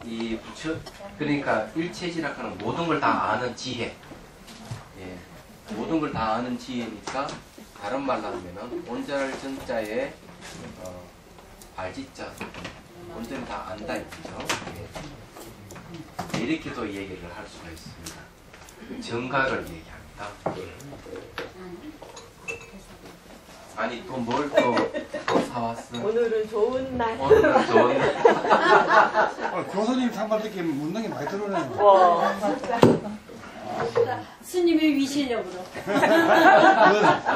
이 부처 그러니까 일체지락하는 모든 걸 다 아는 지혜. 예. 모든 걸 다 아는 지혜니까 다른 말로 하면은 온전할 전자에 발지자 온전히 다 안다 이거죠. 예. 이렇게도 얘기를 할 수가 있습니다. 정각을 얘기합니다. 아니 또 뭘 또 사왔어? 오늘은 좋은 날. 오늘은 좋은 날. 교수님 상관 듣기 묻는 게 많이 들어오네요. 스님의 위실력으로.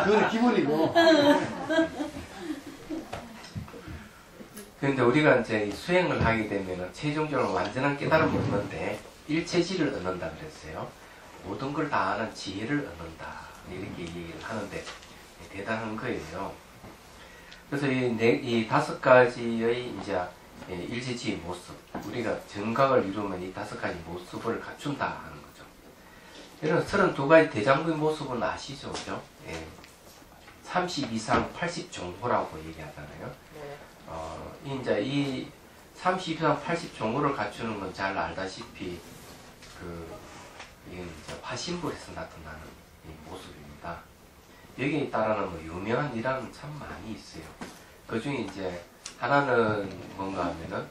그건 기본이고. 그런데 우리가 이제 수행을 하게 되면 최종적으로 완전한 깨달음을 얻는데 일체지를 얻는다 그랬어요. 모든 걸 다 아는 지혜를 얻는다 이렇게 얘기를 하는데 대단한 거예요. 그래서 이 다섯 가지의 이제 일체지의 모습, 우리가 정각을 이루면 이 다섯 가지 모습을 갖춘다 하는 거죠. 이런 32가지 대장부의 모습은 아시죠, 그죠? 예. 30 이상 80종호라고 얘기하잖아요. 이제 이 30 이상 80종호를 갖추는 건 잘 알다시피 이건 이제 화신불에서 나타나는 이 모습입니다. 여기에 따르는 뭐 유명한 일화는 참 많이 있어요. 그 중에 이제 하나는 뭔가 하면은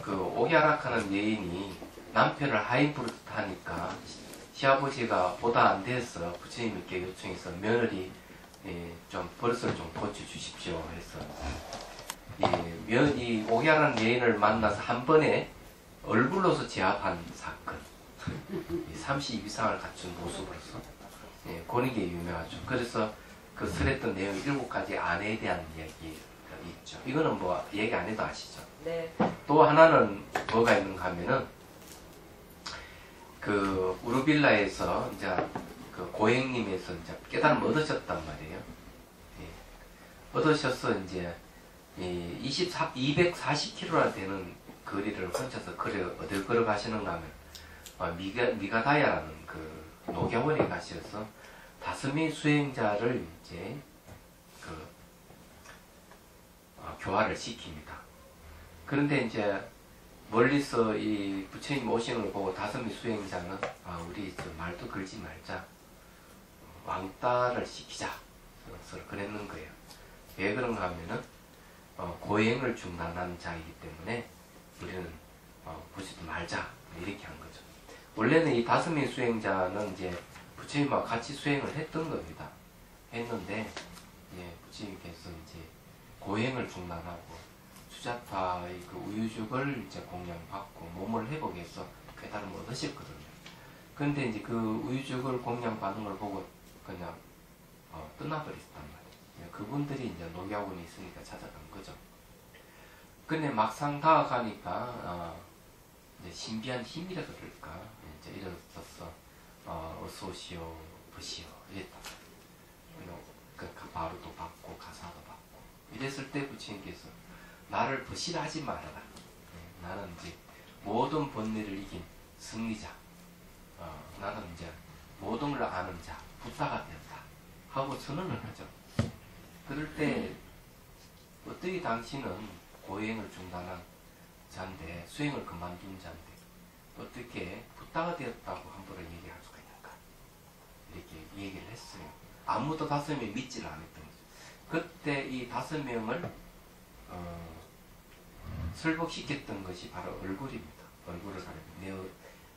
그 오야락하는 여인이 남편을 하인부를 하니까 시아버지가 보다 안 돼서 부처님께 요청해서 며느리 좀 버릇을 좀 고쳐주십시오 해서 이 오야라는 여인을 만나서 한 번에 얼굴로서 제압한 사건 30 이상을 갖춘 모습으로서 그런 게 유명하죠. 그래서 그 설했던 내용 7가지 아내에 대한 이야기가 있죠. 이거는 뭐 얘기 안 해도 아시죠? 네. 또 하나는 뭐가 있는가 하면은 그 우르빌라에서 이제 그 고행님에서 이제 깨달음을 얻으셨단 말이에요. 얻으셔서 이제 240km나 되는 거리를 혼자서 어딜 걸어가시는가 하면 미가다야라는 그 녹야원에 가셔서 5명의 수행자를 이제 교화를 시킵니다. 그런데 이제 멀리서 이 부처님 오시는 걸 보고 5명의 수행자는 우리 말도 걸지 말자, 왕따를 시키자 서로 그랬는 거예요. 왜 그런가 하면은 고행을 중단한 자이기 때문에 우리는 보지도 말자 이렇게 한 거죠. 원래는 이 5명의 수행자는 이제 부처님과 같이 수행을 했던 겁니다. 했는데 부처님께서 이제 고행을 중단하고 수자파의 그 우유죽을 이제 공양받고 몸을 회복해서 깨달음을 얻으셨거든요. 그런데 이제 그 우유죽을 공양받은 걸 보고 그냥 떠나버렸단 말이에요. 그분들이 이제 녹야원에 있으니까 찾아간 거죠. 근데 막상 다가가니까 이제 신비한 힘이라 그럴까 이제 일어서서 어서 오시오 보시오 이랬다. 그 바로도 받고 가사도 받고 이랬을 때 부처님께서 나를 버시라 하지 말아라. 나는 이제 모든 번뇌를 이긴 승리자. 나는 이제 모든 걸 아는 자, 부다가 되었다 하고 선언을 하죠. 그럴 때 어떻게 당신은 고행을 중단한 자인데 수행을 그만둔 자인데 어떻게 부다가 되었다고 함부로 얘기할 수가 있는가 이렇게 얘기를 했어요. 아무도 5명이 믿지를 않았던 거죠. 그때 이 5명을 설복시켰던 것이 바로 얼굴입니다. 얼굴을 가리고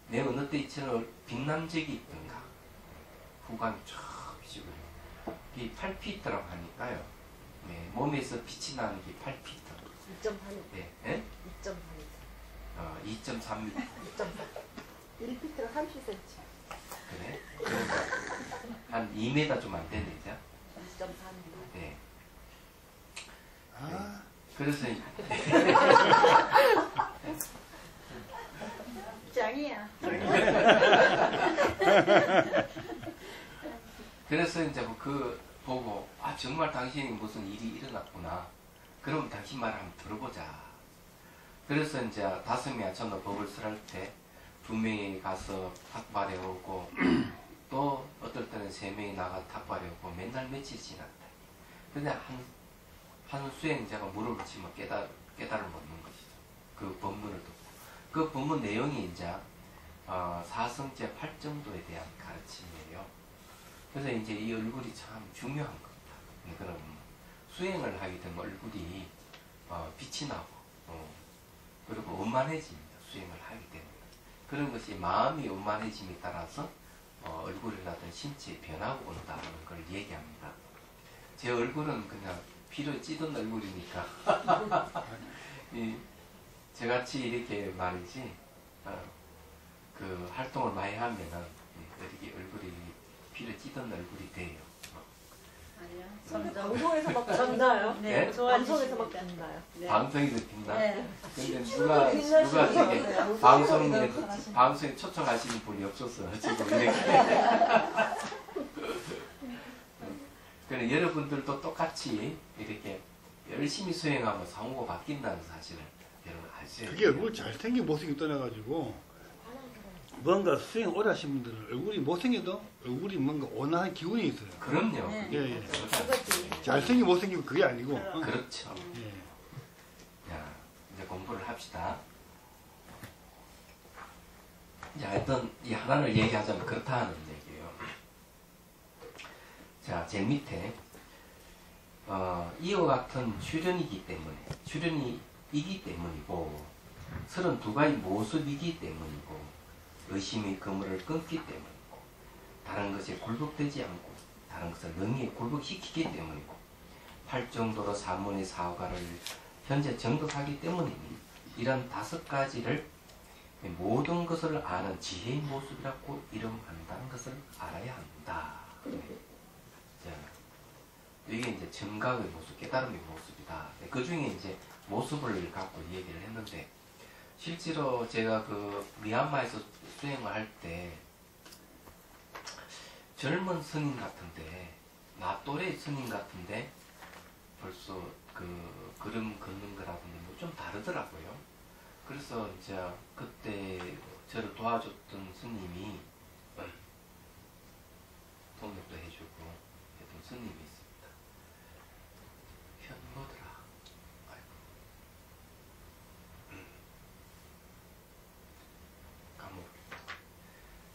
내 어느 때 이처럼 빛난 적이 있던가 후광이 쫙 비치고 이 8피트라고 하니까요. 몸에서 빛이 나는 게 8피트 2.4m. 네? 2.4m. 2.3m 2.4. 1피트가 30cm. 그래? 그러니까 한 2m 좀 안 되네 이제 2.4m. 네. 그래서 짱이야. 그래서 이제 그 보고 정말 당신이 무슨 일이 일어났구나. 그럼 당신 말을 한번 들어보자. 그래서 이제 5명이 전부 법을 설할 때 2명이 가서 탁발해 오고 또 어떨 때는 3명이 나가 탁발해 오고 맨날 며칠 지났다. 근데 한 수행자가 무릎을 치면 깨달음을 얻는 것이죠. 그 법문을 듣고. 그 본문 내용이 이제 사성제 8정도에 대한 가르침이에요. 그래서 이제 이 얼굴이 참 중요한 겁니다. 그럼 수행을 하게 되면 얼굴이 빛이 나고 그리고 원만해집니다. 수행을 하게 되면 그런 것이 마음이 원만해짐에 따라서 얼굴이라든 신체에 변화가 온다는 걸 얘기합니다. 제 얼굴은 그냥 피로 찌든 얼굴이니까 저같이 이렇게 말이지 그 활동을 많이 하면은 이렇게 얼굴이 피로 찌든 얼굴이 돼요. 아니요. 근데 점점. 방송에서 막 빛나요? 네? 방송에서 막 좋아지시니까. 빛나요? 네. 방송에도 빛나? 네. 근데 실제로 빛나시는 누가 되게 거예요. 방송에 초청하시는 분이 없어서 지금 이렇게. 그래 여러분들도 똑같이 이렇게 열심히 수행하면 상호가 바뀐다는 사실을 여러분 아셔야 그게 돼요. 얼굴 잘생긴 모습이 떠나가지고 뭔가 수행 오래 하신 분들은 얼굴이 못생겨도 얼굴이 뭔가 온화한 기운이 있어요. 그럼요. 네. 예, 예. 그거지. 잘생긴 못생기면 그게 아니고. 그렇죠. 예. 자, 이제 공부를 합시다. 이제 하여튼 이 하나를 얘기하자면 그렇다는 얘기예요. 자, 제일 밑에 이와 같은 출현이기 때문이고 32가지 모습이기 때문이고 의심의 그물을 끊기 때문이고 다른 것에 굴복되지 않고 다른 것을 능히 굴복시키기 때문이고 팔정도로 사문의 사과를 현재 정독하기 때문이니 이런 5가지를 모든 것을 아는 지혜의 모습이라고 이름한다는 것을 알아야 한다. 자, 이게 이제 정각의 모습, 깨달음의 모습이다. 그 중에 이제 모습을 갖고 얘기를 했는데 실제로 제가 그 미얀마에서 수행을 할 때 젊은 스님 같은데 나 또래 스님 같은데 벌써 그 걸음 걷는 거라든지 뭐 좀 다르더라고요. 그래서 이제 그때 저를 도와줬던 스님이 통역도 해주고 했던 스님이 있습니다. 뭐더라? 아이고. 까먹었다.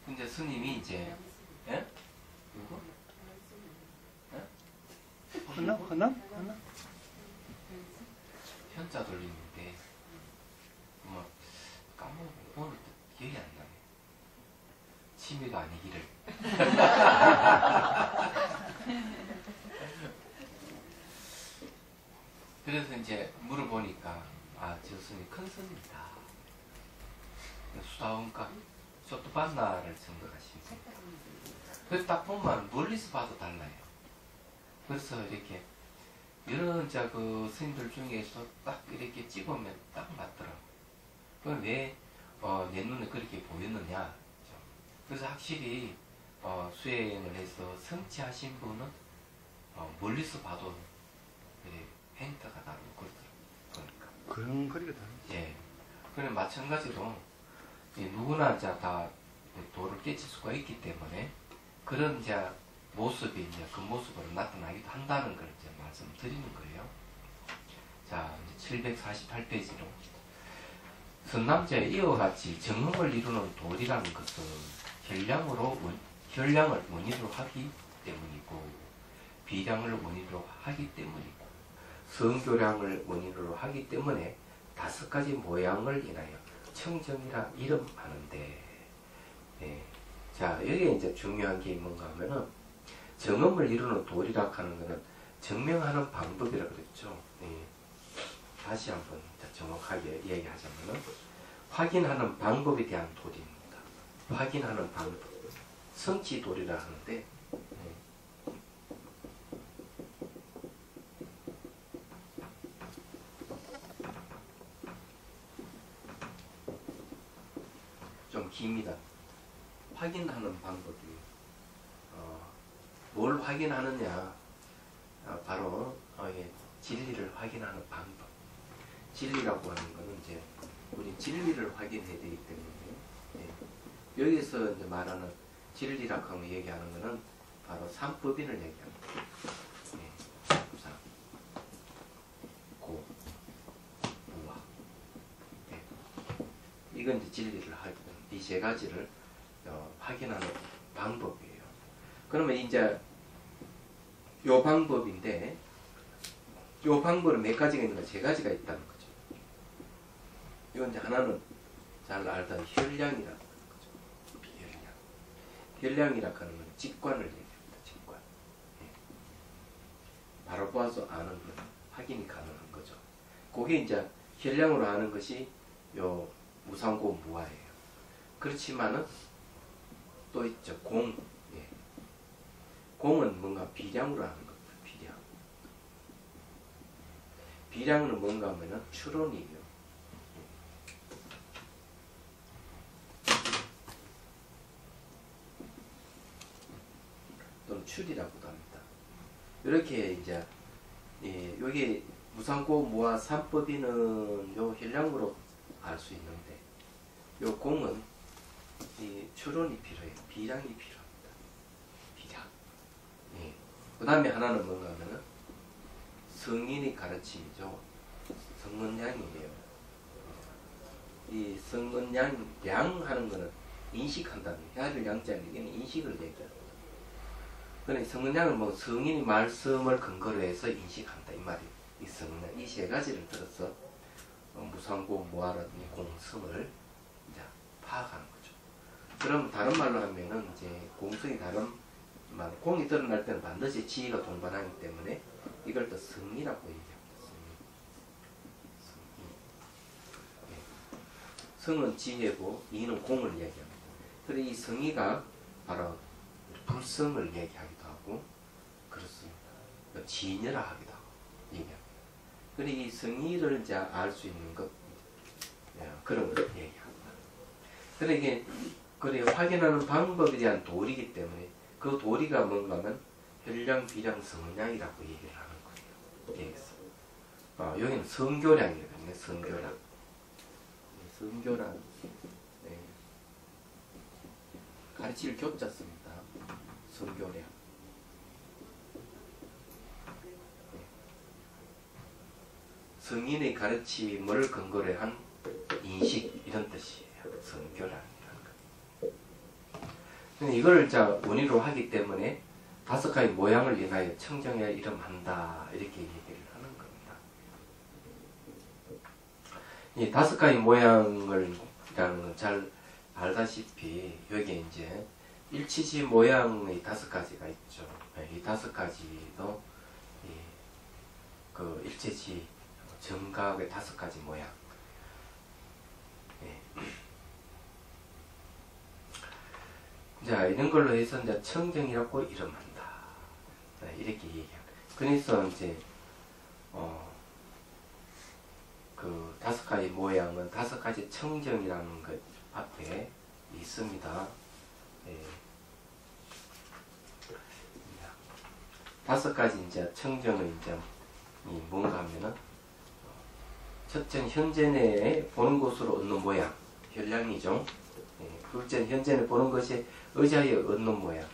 근데 스님이 이제 예? 누구? 예? 허남? 현자 돌리는데 뭐 까먹고 오늘 기억이 안 나네. 취미가 아니기를. 그래서 이제 물어보니까 저 스님 큰 스님이다. 수다원가 소뚜반나를 생각하십니다. 그래서 딱 보면 멀리서 봐도 달라요. 그래서 이렇게 여러 이제 그 스님들 중에서 딱 이렇게 찍으면 딱 맞더라고. 그럼 왜 내 눈에 그렇게 보였느냐? 그래서 확실히 수행을 해서 성취하신 분은 멀리서 봐도 팽터가 나고 그러더라고요. 그러니까. 그런 거리가 다르죠. 예. 그럼 마찬가지로 누구나 이제 다 도를 깨칠 수가 있기 때문에 그런 이제 모습이 이제 그 모습으로 나타나기도 한다는 걸 이제 말씀드리는 거예요. 자, 이제 748페이지로 선남자의 이와 같이 정음을 이루는 도리라는 것은 혈량을 원인으로 하기 때문이고 비량을 원인으로 하기 때문이고 성교량을 원인으로 하기 때문에 5가지 모양을 인하여 청정이라 이름하는데 자, 여기에 이제 중요한 게 뭔가 하면은 정음을 이루는 도리라 하는 것은 증명하는 방법이라 그랬죠. 다시 한번 정확하게 얘기하자면은 확인하는 방법에 대한 도리입니다. 확인하는 방법, 성취 도리라 하는데 좀 깁니다. 확인하는 방법이 뭘 확인하느냐? 바로 진리를 확인하는 방법. 진리라고 하는 것은 이제 우리 진리를 확인해야 되기 때문에 여기서 이제 말하는 진리라고 하는 얘기하는 것은 바로 삼법인을 얘기합니다. 삼, 고, 무와. 이건 이제 진리를 하거든. 이 세 가지를 확인하는 방법이에요. 그러면 이제 요 방법인데, 요 방법은 몇 가지가 있는가? 세 가지가 있다는 거죠. 이건 이제 하나는 잘 알던 혈량이라고 하는 거죠. 혈량이라고 하는 건 직관을 얘기합니다. 직관. 예. 바로 보아서 아는 건 확인이 가능한 거죠. 그게 이제 혈량으로 아는 것이 요 무상고 무아예요. 그렇지만은 또 있죠. 공. 예. 공은 뭔가 비량으로 하는 겁니다. 비량. 비량은 뭔가 하면은 추론이에요. 또는 출이라고도 합니다. 이렇게 이제 여기 무상고 무아 삼법인은 요 혈량으로 알 수 있는데, 요 공은 이 추론이 필요해요. 비량이 필요합니다. 비량. 예. 그 다음에 하나는 뭔가 하면은 성인의 가르침이죠. 성은량이에요. 이 성은량, 량 하는 거는 인식한다는, 혈을 양자는 이게 인식을 얘기합니다. 그러니까 성은량은 뭐 성인이 말씀을 근거로 해서 인식한다 이 말이에요. 이 성은량, 이 세 가지를 들어서 무상고 무아라든지 공성을 이제 파악하는 거죠. 그럼 다른 말로 하면은 이제 공성이 다른 말, 공이 드러날 때는 반드시 지혜가 동반하기 때문에 이걸 또 성이라고 얘기합니다. 성이. 예. 성은 지혜고 이는 공을 얘기합니다. 그래서 이 성의가 바로 불성을 얘기하기도 하고 그렇습니다. 진열하기도 하고 얘기합니다. 그리고 이 성의를 이제 알 수 있는 것, 그런 걸 얘기합니다. 그래 이게 그래 확인하는 방법에 대한 도리이기 때문에 그 도리가 뭔가 하면 혈량, 비량, 성량이라고 얘기를 하는 거예요. 여기서. 여기는 성교량이거든요. 성교량. 성교량. 네. 가르칠 교자 씁니다. 성교량. 성인의 가르침을 근거로 한 인식 이런 뜻이에요. 성교량이라는 거. 이걸 자 원의로 하기 때문에 다섯 가지 모양을 인하여 청정해야 이름한다 이렇게 얘기를 하는 겁니다. 이 다섯 가지 모양을 이라는 건 잘 알다시피 여기 이제 일치지 모양의 다섯 가지가 있죠. 이 다섯 가지도 그 일체지 정각의 다섯 가지 모양. 자, 이런 걸로 해서 이제 청정이라고 이름한다. 이렇게 얘기합니다. 그래서 이제 그 다섯 가지 모양은 다섯 가지 청정이라는 것 앞에 있습니다. 다섯 가지 이제 청정은 이제 뭔가 하면은 첫째는 현재 내에 보는 것으로 얻는 모양, 혈량이죠. 둘째는 현재 내에 보는 것이 의지하여 얻는 모양.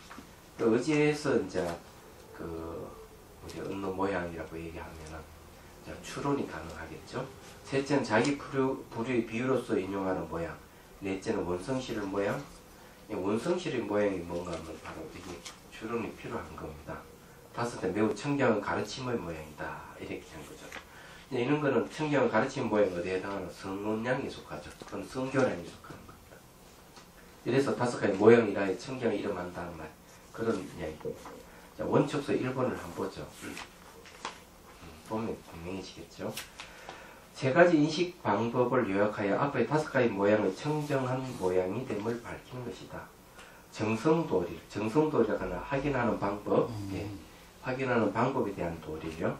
그 의지해서 이제 그 우리 얻는 모양이라고 얘기하면은 추론이 가능하겠죠. 셋째는 자기 부류의 비유로서 인용하는 모양. 넷째는 원성실의 모양. 원성실의 모양이 뭔가 하면 바로 이게 추론이 필요한 겁니다. 다섯째 매우 청경한 가르침의 모양이다. 이렇게 한 거죠. 이런 거는 청경한 가르침 모양 어디에 해당하는 성은량에 속하죠. 그건 성교량에 속하는 겁니다. 이래서 다섯 가지 모양이라 청경을 이름한다는 말. 그런 이야기입니다. 자, 원칙서 1번을 한번 보죠. 보면 분명해지겠죠. 세 가지 인식 방법을 요약하여 앞의 다섯 가지 모양의 청정한 모양이 됨을 밝히는 것이다. 정성도리, 정성도리라고 하는 확인하는 방법, 확인하는 방법에 대한 도리요.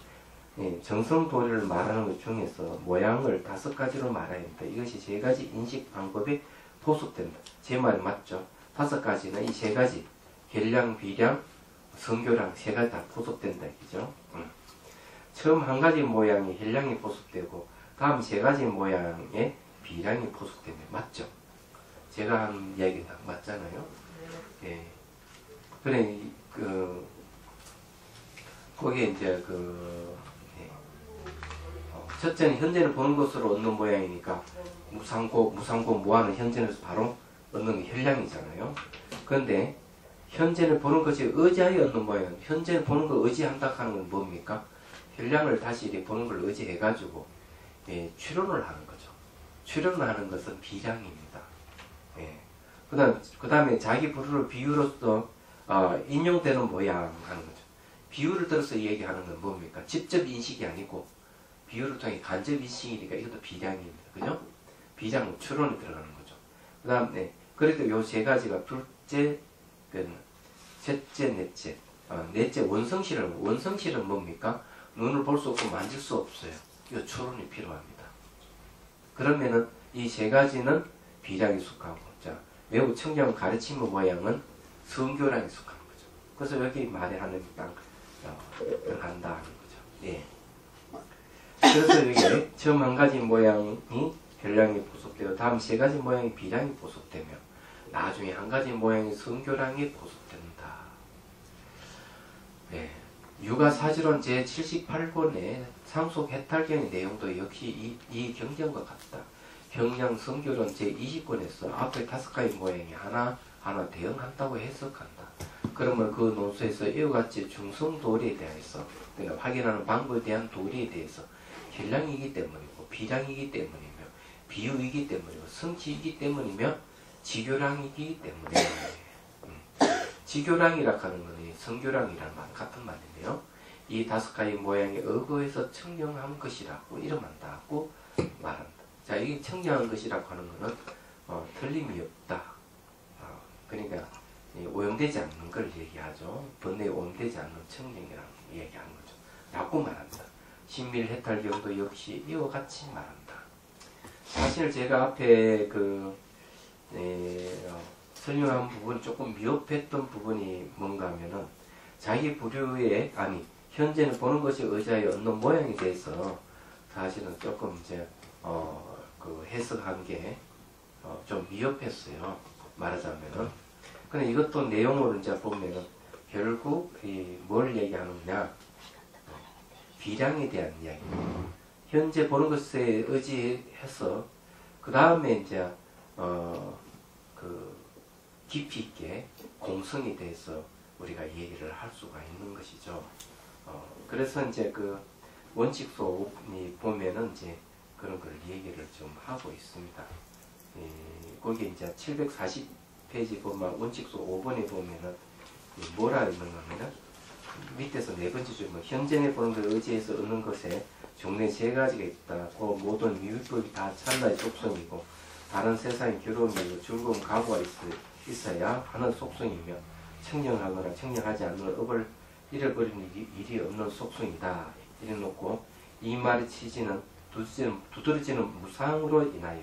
정성도리를 말하는 것 중에서 모양을 다섯 가지로 말해야 합니다. 이것이 세 가지 인식 방법에 포섭된다. 제 말이 맞죠? 다섯 가지는 이 세 가지, 혈량, 비량, 성교량 세 가지 다 포섭된다. 그죠? 처음 한 가지 모양이 혈량이 포섭되고 다음 세 가지 모양에 비량이 포섭되면 맞죠? 제가 한 이야기 다 맞잖아요. 예. 그래 거기에 이제 첫째는 현재를 보는 것으로 얻는 모양이니까 무상고 무하는 현재에서 바로 얻는 게 현량이잖아요. 그런데 현재를 보는 것이 의지하여 얻는 모양, 현재를 보는 걸 의지한다 하는 건 뭡니까? 현량을 다시 이렇게 보는 걸 의지해가지고 추론을 하는 거죠. 추론을 하는 것은 비량입니다. 그 다음에 자기 부르를 비유로서 인용되는 모양 하는 거죠. 비유를 들어서 얘기하는 건 뭡니까? 직접 인식이 아니고 비유를 통해 간접 인식이니까 이것도 비량입니다. 그죠? 비량 추론이 들어가는 거죠. 그 다음에 그래도 요 세 가지가 둘째, 셋째, 넷째. 넷째 원성실은 뭡니까? 눈을 볼 수 없고 만질 수 없어요. 이 추론이 필요합니다. 그러면은 이 세 가지는 비량에 속하고, 자, 매우 청량 가르침의 모양은 성교량에 속하는 거죠. 그래서 여기 말에 하는 딱 들어간다 하는 거죠. 예. 그래서 여기 처음 한 가지 모양이 현량이 보속되고 다음 세 가지 모양이 비량이 보속되며 나중에 한 가지 모양이 성교량이 보속된다. 네. 육아사지론 제78권의 상속 해탈경의 내용도 역시 이 경전과 같다. 경량 성교론 제20권에서 앞에 5가지 모양이 하나 대응한다고 해석한다. 그러면 그 논수에서 이와 같이 중성도리에 대해서 그러니까 확인하는 방법에 대한 도리에 대해서 현량이기 때문이고 비량이기 때문이며 비유이기 때문이고 성취이기 때문이며 지교량이기 때문에 지교량이라 하는 것은 성교량이라는 말 같은 말인데요. 이 5가지 모양의 의거에서 청량한 것이라고 이름한다고 말한다. 자, 이게 청량한 것이라고 하는 것은 틀림이 없다. 그러니까 오염되지 않는 걸 얘기하죠. 번뇌에 오염되지 않는 청량이라고 얘기하는 거죠. 라고 말한다. 신밀해탈경도 역시 이와 같이 말한다. 사실 제가 앞에 설명한 부분 조금 미흡했던 부분이 뭔가 하면은 자기 부류의 현재는 보는 것이 의자에 얻는 모양에 대해서 사실은 조금 이제 해석한 게 좀 미흡했어요. 말하자면은. 근데 이것도 내용으로 이제 보면은 결국 뭘 얘기하느냐 비량에 대한 이야기입니다. 현재 보는 것에 의지해서 그 다음에 이제 깊이 있게 공성에 대해서 우리가 얘기를 할 수가 있는 것이죠. 그래서 이제 원칙소이 보면은 이제 그런 걸 얘기를 좀 하고 있습니다. 거기 이제 740페이지 보면 원칙소 5번에 보면은 뭐라 있는가 하면은 밑에서 네 번째 줄은 현재에 보는 걸 의지해서 얻는 것에 종래 세 가지가 있다. 그 모든 미율법이 다 찰나의 속성이고 다른 세상의 괴로움이고 즐거움 가구가 있어야 하는 속성이며 청량하거나 청량하지 않는 업을 잃어버리는 일이 없는 속성이다. 이래 놓고 이 말의 취지는 두드러지는 무상으로 인하여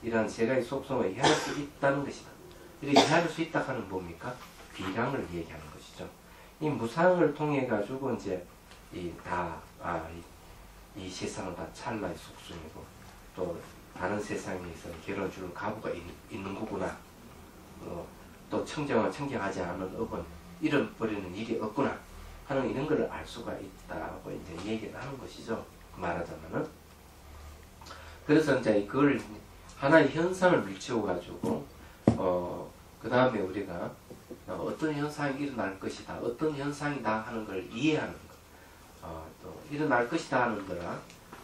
이러한 세 가지 속성을 해할 수 있다는 것이다. 이렇게 해할 수 있다 하는 뭡니까? 비량을 얘기하는 것이죠. 이 무상을 통해 가지고 이제 이 세상은 다 찰나의 속성이고 또 다른 세상에서 괴로운 주는 가부가 있는 거구나. 또 청정하지 않은 업은 잃어버리는 일이 없구나 하는 이런 걸 알 수가 있다고 이제 얘기를 하는 것이죠. 말하자면은. 그래서 이제 그걸 하나의 현상을 밀치고 가지고 그 다음에 우리가 어떤 현상이 일어날 것이다, 어떤 현상이다 하는 걸 이해하는 것, 또 일어날 것이다 하는 거나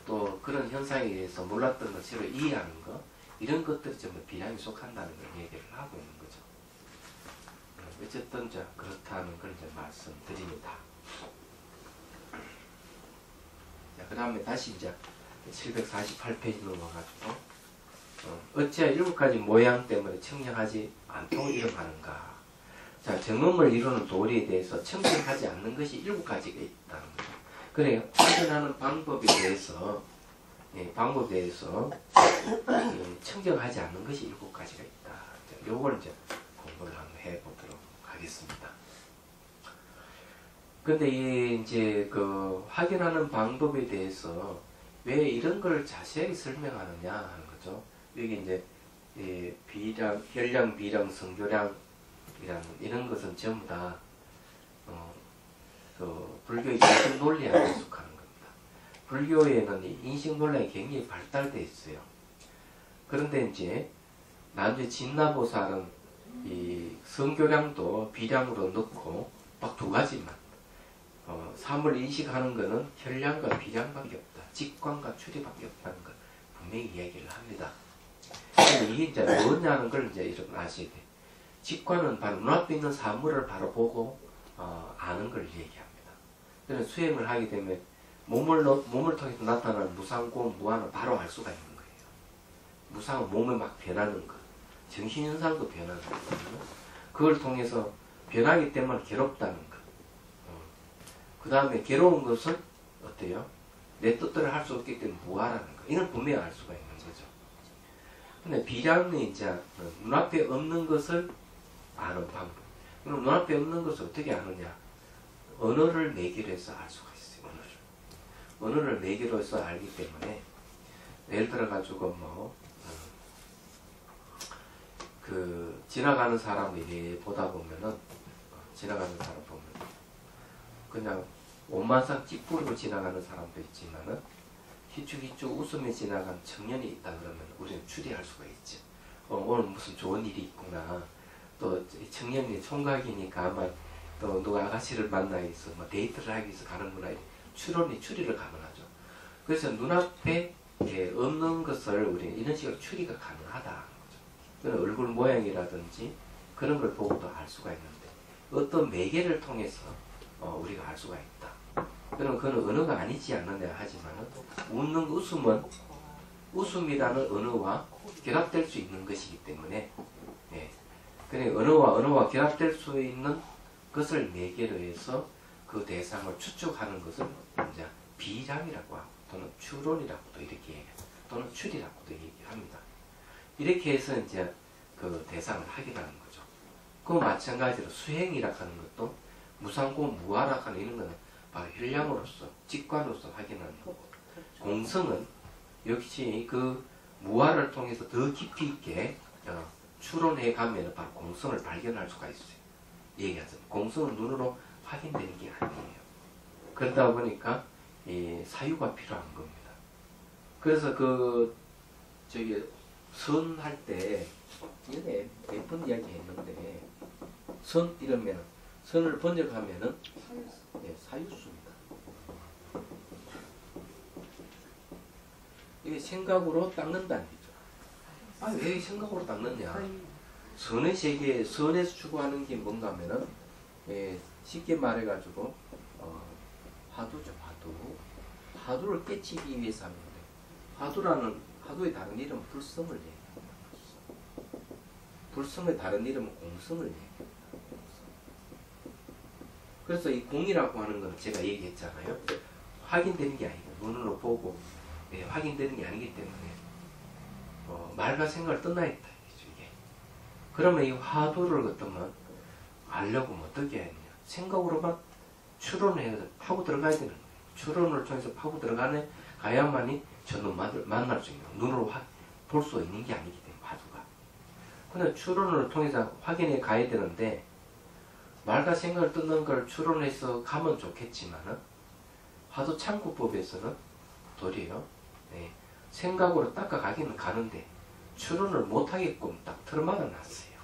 또 그런 현상에 대해서 몰랐던 것으로 이해하는 것, 이런 것들이 전부 비량에 속한다는 걸 얘기를 하고 있는 거죠. 어쨌든 그렇다는 걸 이제 말씀드립니다. 그 다음에 다시 이제 748페이지 넘어가지고 어찌하여 7가지 모양 때문에 청량하지 않도록 이름하는가. 자, 정음을 이루는 도리에 대해서 청량하지 않는 것이 7가지가 있다는 거죠. 그래, 확인하는 방법에 대해서 청정하지 않는 것이 7가지가 있다. 요걸 이제 공부를 한번 해보도록 하겠습니다. 근데 이제 확인하는 방법에 대해서 왜 이런 걸 자세히 설명하느냐 하는 거죠. 여기 이제 비량, 현량, 비량, 성교량 이런 것은 전부 다 불교의 기본 논리에 속하는 겁니다. 불교에는 이 인식 논란이 굉장히 발달되어 있어요. 그런데 이제 나중에 진나보살은 이 성교량도 비량으로 넣고 딱 두 가지만 삶을 인식하는 것은 혈량과 비량밖에 없다. 직관과 추리밖에 없다는 걸 분명히 이야기를 합니다. 근데 이게 이제 뭐냐는 걸 이제 이렇게 아셔야 돼. 직관은 바로 눈앞에 있는 사물을 바로 보고 아는 걸 얘기합니다. 그래서 수행을 하게 되면 몸을 통해서 나타나는 무상고, 무한을 바로 알 수가 있는 거예요. 무상은 몸에 막 변하는 것, 정신현상도 변하는 거거든요. 그걸 통해서 변하기 때문에 괴롭다는 것. 그 다음에 괴로운 것을 어때요? 내 뜻대로 할 수 없기 때문에 무하라는 거. 이걸 분명히 알 수가 있는 거죠. 근데 비량은 이제 눈앞에 없는 것을 아는 방법. 그럼 눈앞에 없는 것을 어떻게 아느냐? 언어를 매개로 해서 알 수가 있어요. 언어를 매개로 해서 알기 때문에 예를 들어 가지고 지나가는 사람을 이렇게 보다 보면은 지나가는 사람 보면 그냥 옷만상 찌푸리고 지나가는 사람도 있지만은 희죽희죽 웃으며 지나간 청년이 있다 그러면 우리는 추리할 수가 있지. 오늘 무슨 좋은 일이 있구나. 또 청년이 총각이니까 아마 또 누가 아가씨를 만나 있어 뭐 데이트를 하기 위해서 가는구나. 추리를 가능하죠. 그래서 눈앞에 없는 것을 우리는 이런 식으로 추리가 가능하다. 그런 얼굴 모양이라든지 그런 걸 보고도 알 수가 있는데 어떤 매개를 통해서 우리가 알 수가 있다. 그럼 그건 언어가 아니지 않느냐 하지만은 웃음은 웃음이라는 언어와 결합될 수 있는 것이기 때문에 그래 언어와 결합될 수 있는 것을 매개로 해서 그 대상을 추측하는 것을 이제 비량이라고 하고 또는 추론이라고도 이렇게 얘기해요. 또는 추리라고도 얘기합니다. 이렇게 해서 이제 그 대상을 확인하는 거죠. 그 마찬가지로 수행이라고 하는 것도 무상고 무하라고 하는 이런 거는 바로 혈량으로서 직관으로서 확인하는 거고 공성은 역시 그 무하를 통해서 더 깊이 있게 추론해 가면 바로 공성을 발견할 수가 있어요. 얘기하죠. 공성은 눈으로 확인되는 게 아니에요. 그러다 보니까 이 사유가 필요한 겁니다. 그래서 선 할 때 이게 예쁜 이야기 했는데 선 이러면 선을 번역하면은 사유수입니다. 이게 생각으로 닦는다는 거죠. 왜 생각으로 닦느냐? 선의 세계, 선에서 추구하는 게 뭔가 하면은 쉽게 말해가지고 화두죠, 화두. 화두를 깨치기 위해서 하는데 화두의 다른 이름은 불성을 얘기합니다. 불성의 다른 이름은 공성을 얘기합니다. 그래서 이 공이라고 하는 건 제가 얘기했잖아요. 확인되는 게 아니고 눈으로 보고 확인되는 게 아니기 때문에 말과 생각을 떠나 있다. 이게. 그러면 이 화두를 어떠면 알려고 어떻게 해야 되냐. 생각으로만 추론해서 파고 들어가야 되는 거예요. 추론을 통해서 파고 들어가네 가야만이 저는 만날 수 있는 눈으로 볼 수 있는 게 아니기 때문에 화두가. 근데 추론을 통해서 확인해 가야 되는데 말과 생각을 뜯는 걸 추론해서 가면 좋겠지만은 화두 참고법에서는 도리어 생각으로 닦아가기는 가는데 추론을 못하게끔 딱 틀어막아 놨어요.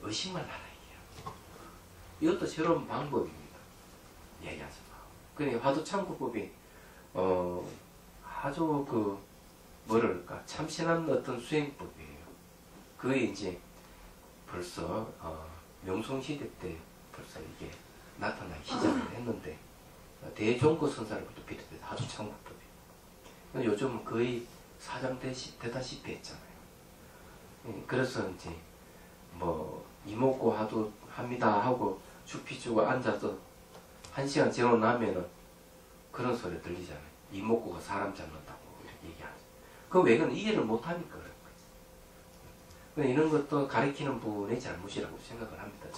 의심만 하라 이게요. 이것도 새로운 방법입니다. 얘기하지 마. 그러니까 화두 참고법이 아주 뭐랄까 참신한 어떤 수행법이에요. 그게 이제 벌써 명송시대 때 벌써 이게 나타나기 시작을 했는데 대종고 선사로부터 비롯해서 아주 참고법이에요. 요즘은 거의 사장되다시피 했잖아요. 그래서 이제 이목고 화두 합니다 하고 죽피주고 앉아서 1시간 지나고 나면은 그런 소리 들리잖아요. 이목고가 사람 잡는다고 이렇게 얘기하죠. 그 외에는 이해를 못하니까 그런 거예요. 이런 것도 가리키는 분의 잘못이라고 생각을 합니다.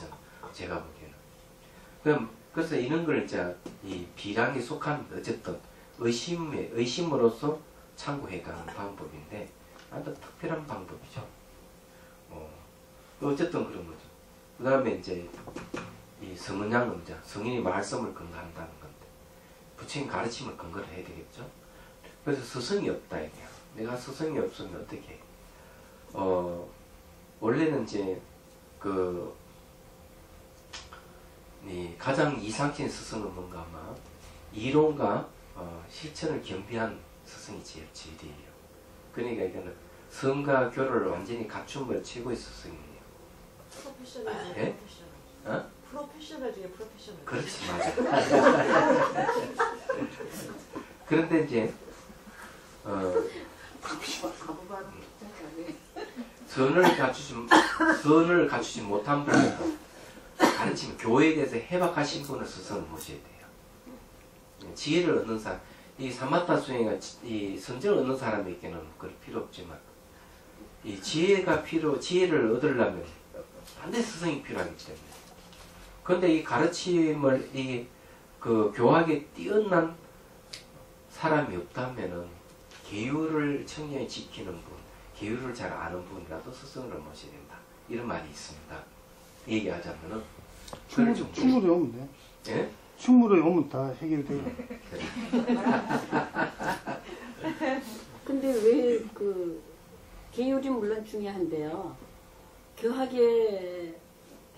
제가 보기에는. 그래서 이런 걸 이제 이 비량에 속합니다. 어쨌든 의심으로서 참고해가는 방법인데 아주 특별한 방법이죠. 어쨌든 그런 거죠. 그 다음에 이제 이 성은양은 이제 성인이 말씀을 근거한다는 건데 부처님 가르침을 근거로 해야 되겠죠. 그래서 스승이 없다 이게요. 내가 스승이 없으면 어떻게 해? 원래는 이제 이 가장 이상적인 스승은 뭔가 아마 이론과 실천을 겸비한 스승이 제일 질이에요. 그러니까 이거는 성과 교를 완전히 갖춘 최고의 스승이에요. 프로페셔널 중에 예? 프로페셔널. 프로페셔널 중에 프로페셔널. 그렇지, 맞아. 그런데 이제 선을 갖추지 못한 분은 가르치면 교회에 대해서 해박하신 분을 스승을 모셔야 돼요. 지혜를 얻는 사람, 이 사마타 수행이 이 선정을 얻는 사람에게는 그럴 필요 없지만 이 지혜를 얻으려면 반드시 스승이 필요하기 때문에. 그런데 이 가르침을 교학에 뛰어난 사람이 없다면은 계율을 청량히 지키는 분, 계율을 잘 아는 분이라도 스승을 모셔야 된다. 이런 말이 있습니다. 얘기하자면은 충무로에 오면 돼. 예? 충무로에 오면 다 해결돼요. 근데 왜 계율이 물론 중요한데요. 교학에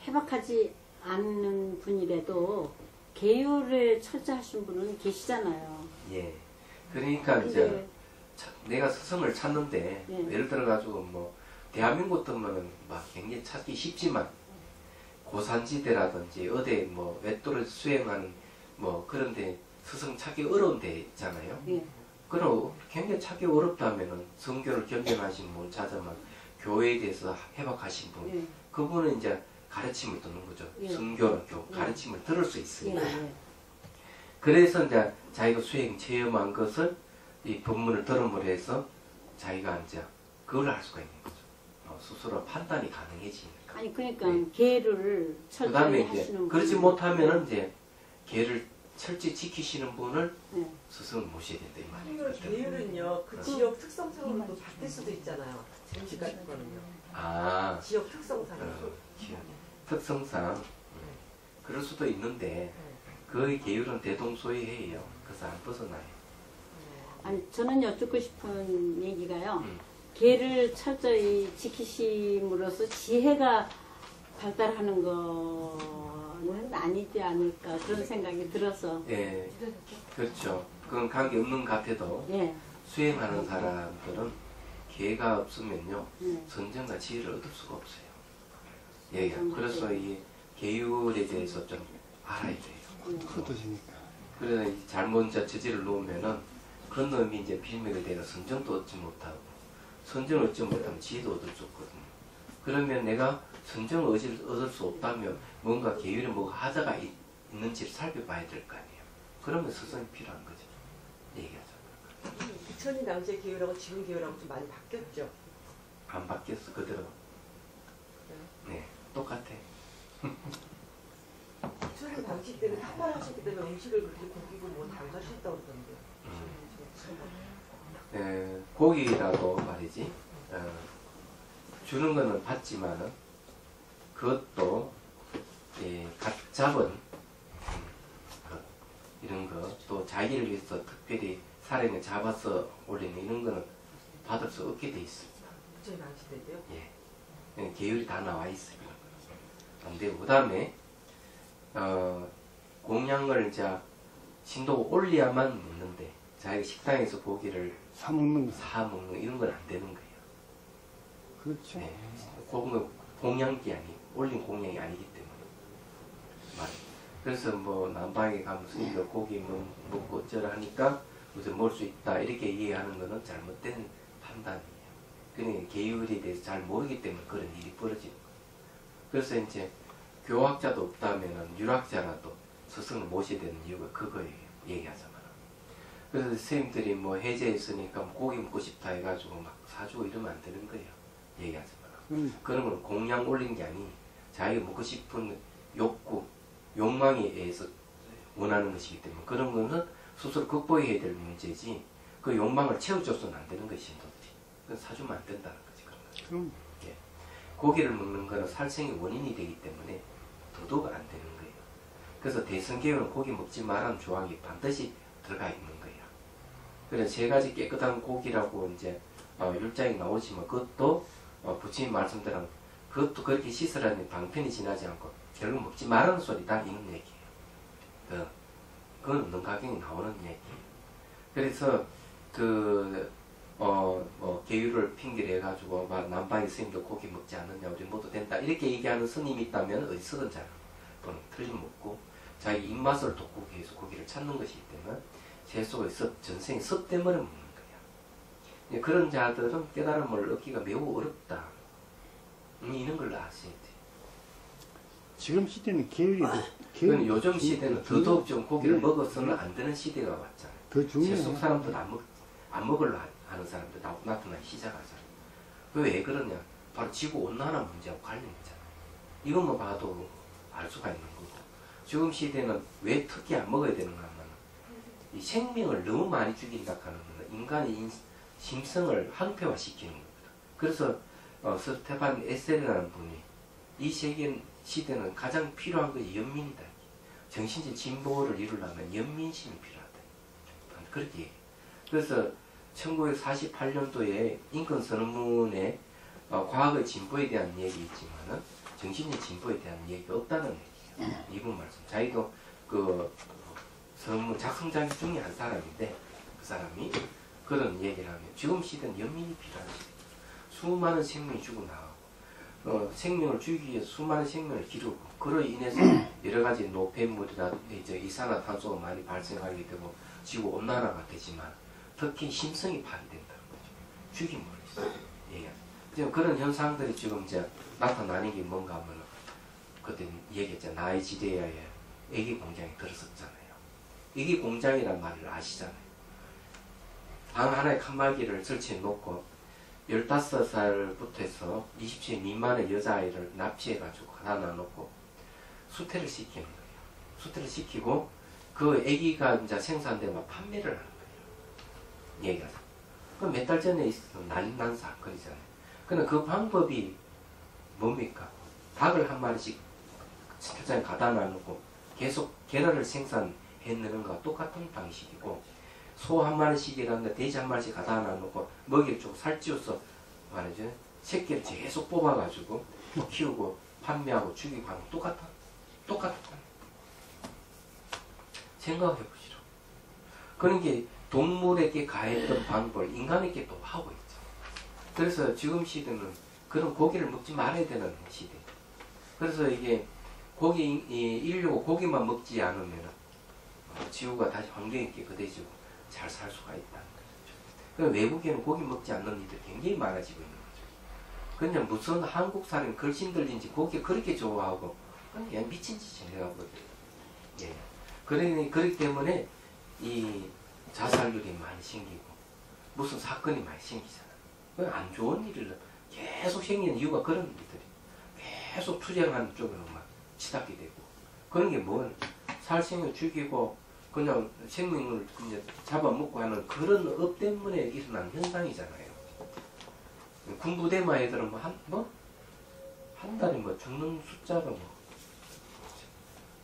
해박하지 않는 분이라도 계율에 철저하신 분은 계시잖아요. 예. 그러니까 이제 근데 내가 스승을 찾는데 예. 예를 들어가지고 뭐 대한민국 같으면은 막 굉장히 찾기 쉽지만 고산지대라든지 어디 뭐 외도를 수행하는 뭐 그런데 스승 찾기 어려운 데 있잖아요. 예. 그럼 굉장히 찾기 어렵다면은 성교를 견뎌하신 분 찾으면 교회에 대해서 해박하신 분 예. 그분은 이제 가르침을 듣는 거죠. 예. 성교는 예. 가르침을 들을 수 예. 있으니까. 예. 그래서 이제 자기가 수행 체험한 것을 이 법문을 들음으로 해서 자기가 이제 그걸 할 수가 있는 거죠. 스스로 판단이 가능해지니까. 아니 그러니까 네. 계율을 그 다음에 철저히 이제 하시는 그러지 분. 못하면은 이제 계를 철저히 지키시는 분을 예. 스승을 모셔야 된다 이 이거 말이에요. 계율은요 그 지역 특성상으로 또 바뀔 수도 있잖아요. 정식 같은 거는요. 아, 지역 특성상으로. 특성상 그럴 수도 있는데 그 계율은 대동소이해요. 그래서 안 벗어나요. 아니 저는 여쭙고 싶은 얘기가요. 음. 계를 철저히 지키심으로써 지혜가 발달하는 거는 아니지 않을까 그런 생각이 들어서. 예, 그렇죠. 그건 관계 없는 것 같아도 예. 수행하는 사람들은 계가 없으면요 예. 선정과 지혜를 얻을 수가 없어요. 예, 그래서 이 계율에 대해서 좀 알아야 돼요. 흩어지니까. 그래서 이 잘못 저지를 놓으면은 그 놈이 이제 빌미가 되어 선정도 얻지 못하고 선정을 얻지 못하면 지혜도 얻을 수 없거든요. 그러면 내가 선정을 얻을 수 없다면 뭔가 계율에 뭐가 하자가 있는지를 살펴봐야 될 거 아니에요. 그러면 스승이 필요한 거죠. 얘기하자면. 부처님 당시의 계율하고 지금 계율하고 좀 많이 바뀌었죠. 안 바뀌었어 그대로. 네, 똑같아. 부처님 당시 때는 탁발하셨기 때문에 음식을 그렇게 고기고 뭐 담가셨다고 그러던데. 네, 고기라도 말이지 주는 거는 받지만은 그것도 갓 잡은 이런 거 또 자기를 위해서 특별히 사람을 잡아서 올리는 이런 거는 받을 수 없게 돼 있습니다. 부처님 당시 때도요? 예, 계율이 다 나와 있어요. 근데 그 다음에 공양을 이제 신도가 올려야만 먹는데 자기가 식당에서 고기를 사먹는 거. 사 먹는 이런 건 안 되는 거예요. 그렇죠. 네. 그건 공양이 아니 올린 공양이 아니기 때문에. 그래서 뭐 남방에 가면서 이거 고기 먹고 어쩌라 하니까 무슨 먹을 수 있다 이렇게 이해하는 거는 잘못된 판단이에요. 그러니까 계율에 대해서 잘 모르기 때문에 그런 일이 벌어지는 거예요. 그래서 이제 교학자도 없다면은 유학자라도 스승을 모셔야 되는 이유가 그거예요. 얘기하자면. 그래서 선생님들이 뭐 해제했으니까 고기 먹고 싶다 해가지고 막 사주고 이러면 안 되는 거예요. 얘기하자면. 그런 건 공양 올린 게 아니 자기가 먹고 싶은 욕구, 욕망에 의해서 원하는 것이기 때문에 그런 거는 스스로 극복해야 될 문제지 그 욕망을 채워줘서는 안 되는 것이 신도들이. 그건 사주면 안 된다는 거지. 그런 거. 그럼 예. 고기를 먹는 거는 살생의 원인이 되기 때문에 더더욱 안 되는 거예요. 그래서 대성계율은 고기 먹지 말라는 조항이 반드시 들어가 있는 거예요. 그래서 세 가지 깨끗한 고기라고 이제 율장이 나오지만 그것도 부처님 말씀대로 그것도 그렇게 씻으라니 방편이 지나지 않고 결국 먹지 말라는 소리다 이런 얘기예요. 그건 없는 가경이 나오는 얘기예요. 그래서 계율을 핑계를 해가지고 남방의 스님도 고기 먹지 않느냐 우리 모두 된다 이렇게 얘기하는 스님이 있다면 어디서든 잘 또는 틀림없고 자기 입맛을 돋구기 위해서 고기를 찾는 것이기 때문에 세속의 전생의 습 때문에 먹는 거야. 그런 자들은 깨달음을 얻기가 매우 어렵다. 이런 걸 아셔야 돼. 지금 시대는 계율이 그건 요즘 시대는 더더욱 좀 고기를 네. 먹어서는 안 되는 시대가 왔잖아요. 더 중요해요. 세속 사람들 안 먹으려 하는 사람들 나타나기 시작하잖아요. 왜 그러냐? 바로 지구온난화 문제하고 관련있잖아요. 이것만 봐도 알 수가 있는 거고. 지금 시대는 왜 특히 안 먹어야 되는가 하면 이 생명을 너무 많이 죽인다 하는 거는 인간의 심성을 항폐화시키는 겁니다. 그래서 스테판 에셀이라는 분이 이 시대는 가장 필요한 것이 연민이다. 정신적 진보를 이루려면 연민심이 필요하다. 그렇게 얘기해요. 그래서 1948년도에 인권 선언문에 과학의 진보에 대한 얘기 있지만은 정신적 진보에 대한 얘기가 없다는 얘기예요. 이분 말씀. 자기도 그 선언문 작성자 중에 한 사람인데 그 사람이 그런 얘기를 하면 지금 시대는 연민이 필요한 시대. 수많은 생명이 죽어나가고 생명을 죽이기 위해서 수많은 생명을 기르고 그로 인해서 여러 가지 노폐물이라든지 이제 이산화탄소가 많이 발생하게 되고 지구 온난화가 되지만 특히 심성이 파괴된다는 거죠. 죽임으로 있어요. 예. 지금 그런 현상들이 지금 이제 나타나는 게 뭔가 하면 그때 얘기했죠. 나이지리아에 애기 공장이 들어섰잖아요. 애기 공장이란 말을 아시잖아요. 방 하나에 칸막이를 설치해 놓고 15살부터 해서 20세 미만의 여자아이를 납치해가지고 하나 놔놓고 수태를 시키는 거예요. 수태를 시키고 그 애기가 이제 생산되면 판매를 하는 거예요. 얘기가. 그 몇 달 전에 있었던 난난 사건이잖아요. 근데 그 방법이 뭡니까? 닭을 한 마리씩 세상에 가다 놔놓고 계속 계란을 생산해내는 것과 똑같은 방식이고 소 한 마리씩이라는데 돼지 한 마리씩 가다 놔놓고 먹이를 주고 살찌워서 말이죠. 새끼를 계속 뽑아가지고 키우고 판매하고 죽이고 하는 거 똑같아. 생각해보시죠. 그런 게 동물에게 가했던 방법을 인간에게 또 하고 있죠. 그래서 지금 시대는 그런 고기를 먹지 말아야 되는 시대. 그래서 이게 인류가 고기만 먹지 않으면 지구가 다시 환경이 깨끗해지고 잘 살 수가 있다는 거죠. 그러니까 외국에는 고기 먹지 않는 이들이 굉장히 많아지고 있는 거죠. 그냥 무슨 한국 사람이 걸신 들린지 고기 그렇게 좋아하고 그냥 미친 짓을 해가거든요. 예. 그렇기 때문에 이 자살률이 많이 생기고 무슨 사건이 많이 생기잖아요. 안 좋은 일을 계속 생기는 이유가 그런 일들이 계속 투쟁하는 쪽으로만 치닫게 되고 그런 게 뭘 살생을 죽이고 그냥 생명을 그냥 잡아먹고 하는 그런 업 때문에 일어난 현상이잖아요. 군부대만 애들은 한 달에 죽는 숫자가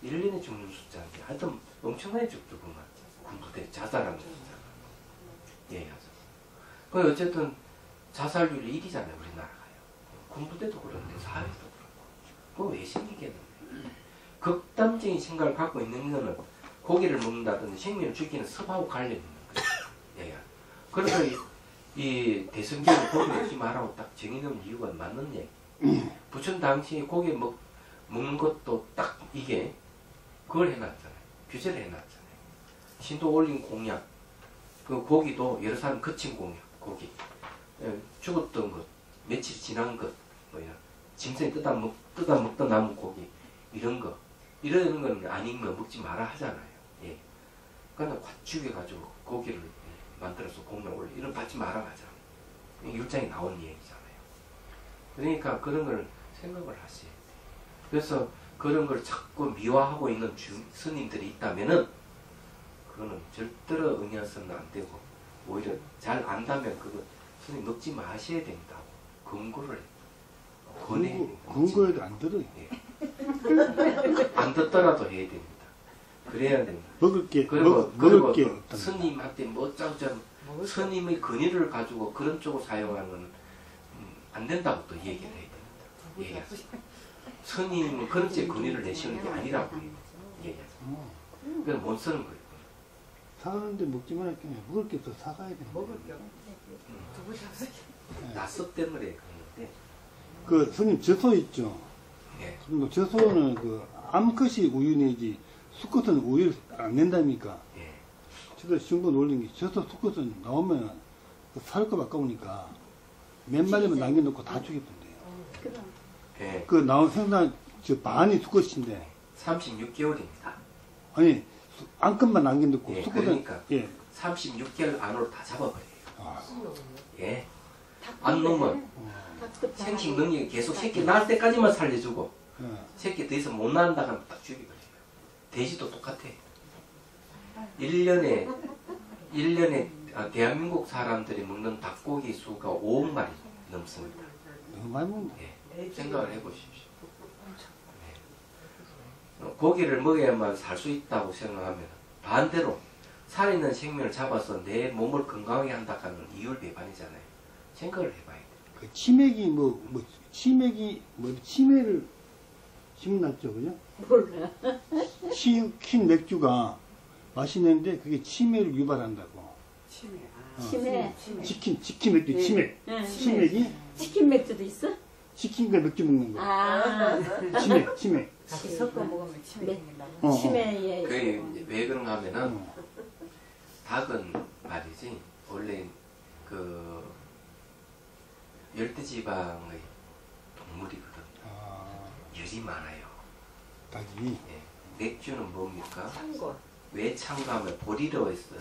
1년에 죽는 숫자인데 하여튼 엄청나게 죽더구만. 군부대 자살하는 숫자가. 예, 그 어쨌든 자살률이 1위잖아요, 우리나라가요. 군부대도 그런데 사회도 그렇고. 그거 왜 생기겠는데? 극단적인 생각을 갖고 있는 거는 고기를 먹는다든지 생명을 죽이는 습하고 관련 있는 거예요. 예. 그래서 이 대성경이 고기 먹지 말라고 딱 정해놓은 이유가 맞는 얘기. 부처 당시 고기 먹는 것도 딱 이게 그걸 해놨잖아요. 규제를 해놨잖아요. 신도 올린 공약. 그 고기도 여러 사람 거친 공약. 고기. 죽었던 것, 며칠 지난 것, 짐승이 뜯어 먹던 남은 고기 이런 거. 이런 거는 안 익으면 먹지 마라 하잖아요. 예. 그러니까 죽여가지고 고기를 만들어서 공명 올려 이런 받지 마라 하잖아요. 율장이 나온 얘기잖아요. 그러니까 그런 걸 생각을 하세요. 그래서 그런 걸 자꾸 미화하고 있는 스님들이 있다면은 그거는 절대로 응해서는 안 되고 오히려 잘 안다면 그거 스님 먹지 마셔야 된다고 권고를 권해야 됩니다. 근거에도 안 들어요. 예. 안 듣더라도 해야 됩니다. 그래야 됩니다. 먹을 게 그리고 먹을 게 그 없다. 스님한테 뭐 짜고짜고 먹을 수 스님의 권위를 가지고 그런 쪽을 사용하는 안 된다고 또 얘기를 해야 됩니다. 얘기하죠. 스님은 그런 제 권위를 내시는 게 아니라고 얘기하죠. 그냥 못 쓰는 거예요. 사는데 먹지 말할 게 아니라 먹을 게 없어 사가야 돼. 먹을 게 두부 잡수. 낯섭 때문에 그러는데 그 스님 젖소 있죠. 예. 그리고 젖소는 그 암컷이 우유 내지 수컷은 우유를 안 낸다니까. 예. 저도 신고 놀린 게 젖소 수컷은 나오면 살 거 아까우니까 몇 마리만 남겨놓고 다 죽였던데요. 그럼. 예. 그 나온 생산 저 반이 수컷인데 36개월입니다. 아니 암컷만 남겨놓고 예, 수컷은 그러니까. 예. 36개월 안으로 다 잡아버려요. 아, 예. 안 놓으면 닭도 생식 능력이 계속 새끼 낳을 때까지만 살려주고 예. 새끼 더 이상 못 낳는다 하면 딱 죽여버려요. 돼지도 똑같아. 1년에 대한민국 사람들이 먹는 닭고기 수가 5억 마리 넘습니다. 너무 많이 먹네. 예. 생각을 해보십시오. 네. 고기를 먹어야만 살 수 있다고 생각하면 반대로 살아있는 생명을 잡아서 내 몸을 건강하게 한다는 이율 배반이잖아요. 생각을 해봐야 돼요. 그 치맥이 치매를 심났죠, 그죠? 몰라. 킨 맥주가 맛있는데 그게 치매를 유발한다고. 치매. 치매. 치킨 맥주 네. 치맥. 응. 치맥이 치킨 맥주도 있어? 치킨과 맥주 먹는 거. 아. 치맥. 같이 섞어 먹으면 치매 네. 생긴다고. 치매에. 그게 이제 왜 그런가 하면은 어. 닭은 말이지 원래 그 열대지방의 동물이거든. 아, 열이 많아요. 닭이. 예. 맥주는 뭡니까? 찬 거. 왜 찬가하면 보리로 해서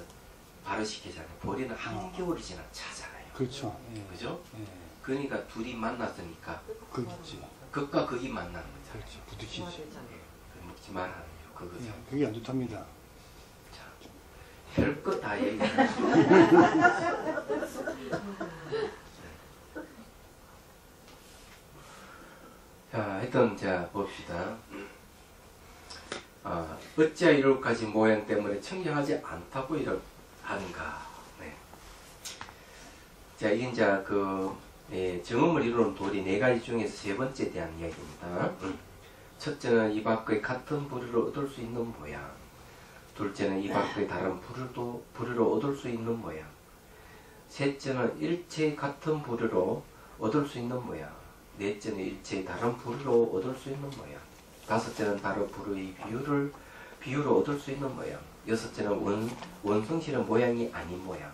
발효시키잖아요. 보리는 한겨울이 지나 차잖아요. 그렇죠. 예. 그죠? 예. 그러니까 둘이 만났으니까 그렇지. 극과 극이 만나는 거잖아요. 그렇죠. 부딪히지. 예. 먹지 말라는 거 그거죠. 예, 그게 안 좋답니다. 별것 다 얘기해. 자, 하여튼 자 봅시다. 어찌하여 이렇게까지 모양 때문에 청정하지 않다고 하는가. 네. 자, 이게 이제 정음을 이루는 돌이 네 가지 중에서 세 번째에 대한 이야기입니다. 첫째는 이 밖의 같은 부류를 얻을 수 있는 모양. 둘째는 이 밖의 다른 부류를 얻을 수 있는 모양. 셋째는 일체의 같은 부류로 얻을 수 있는 모양. 넷째는 일체의 다른 부류로 얻을 수 있는 모양. 다섯째는 다른 부류의 비율을 얻을 수 있는 모양. 여섯째는 원성실은 모양이 아닌 모양.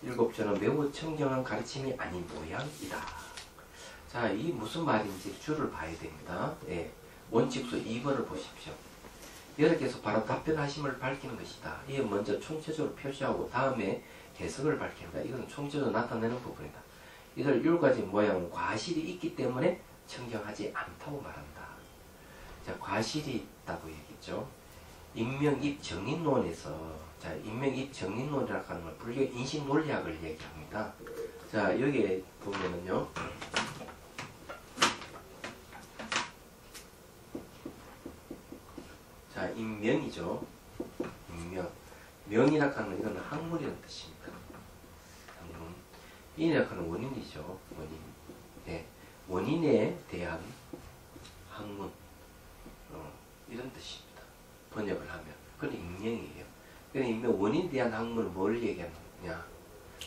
일곱째는 매우 청정한 가르침이 아닌 모양이다. 자, 이 무슨 말인지 줄을 봐야 됩니다. 예. 원칙수 2번을 보십시오. 여러분께서 바로 답변하심을 밝히는 것이다. 이게 먼저 총체적으로 표시하고 다음에 해석을 밝힙니다. 이건 총체적으로 나타내는 부분이다. 이들 10가지 모양은 과실이 있기 때문에 청정하지 않다고 말한다. 자, 과실이 있다고 얘기했죠. 인명입정인론에서 자, 인명입정인론이라고 하는 건 불교 인식 논리학을 얘기합니다. 자, 여기에 보면은요. 자, 인명이죠. 인명. 명이라고 하는 건 이건 학문이라는 뜻입니다. 학문. 인이라고 하는 원인이죠. 원인. 네. 원인에 대한 학문. 이런 뜻입니다. 번역을 하면. 그건 인명이에요. 그러니까 인명 원인에 대한 학문은 뭘 얘기하느냐.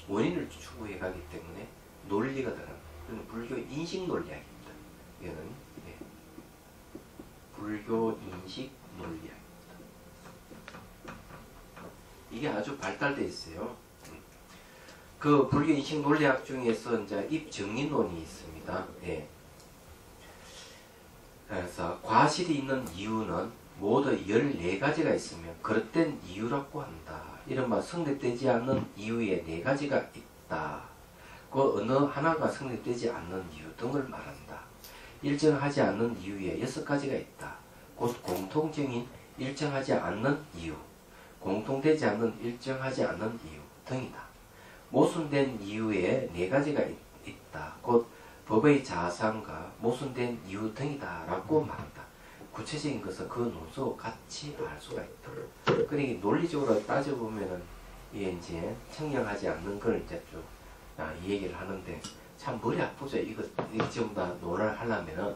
원인을 추구해가기 때문에 논리가 들어가는. 그건 불교 인식 논리학입니다. 이거는 네. 불교 인식 논리학입니다. 이게 아주 발달되어 있어요. 그 불교 인식 논리학 중에서 이제 입정리론이 있습니다. 예. 그래서 과실이 있는 이유는 모두 14가지가 있으면 그릇된 이유라고 한다. 이른바 성립되지 않는 이유에 4가지가 있다. 그 어느 하나가 성립되지 않는 이유 등을 말한다. 일정하지 않는 이유에 6가지가 있다. 곧 공통적인 일정하지 않는 이유, 공통되지 않는 일정하지 않는 이유 등이다. 모순된 이유에 4가지가 있다. 곧 법의 자상과 모순된 이유 등이다 라고 말한다. 구체적인 것은 그 논소와 같이 알 수가 있다. 그러니 논리적으로 따져보면은 이게 이제 청량하지 않는 걸 이제 쭉 이 얘기를 하는데 참 머리 아프죠. 이거 전부 다 논을 하려면은.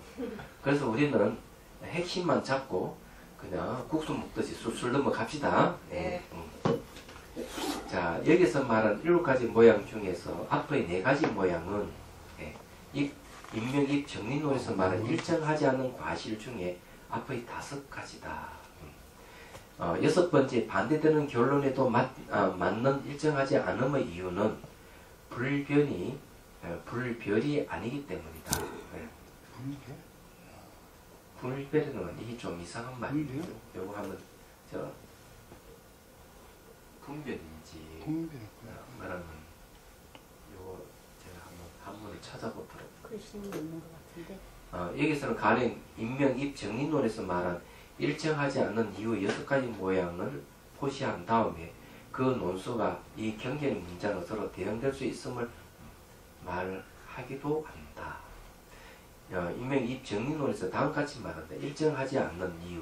그래서 우리는 핵심만 잡고 그냥 국수 먹듯이 술 넘어갑시다. 예. 자, 여기서 말한 7가지 모양 중에서 앞의 4가지 모양은 인명, 입, 정리론에서 말한 일정하지 않은 과실 중에 앞의 5가지다. 6번째, 반대되는 결론에도 맞는 일정하지 않음의 이유는 불별이 아니기 때문이다. 불별은 이게 좀 이상한 말이에요. 요거 한번 분별인지 그러면 요거 제가 한번 한문을 찾아보도록. 글씨는 있는 것 같은데. 여기서는 가령 인명, 입, 정리론에서 말한 일정하지 않는 이유 6가지 모양을 포시한 다음에 그 논소가 이 경계의 문장은 서로 대응될 수 있음을 말하기도 한다. 인명, 입, 정리론에서 다음같이 말한다. 일정하지 않는 이유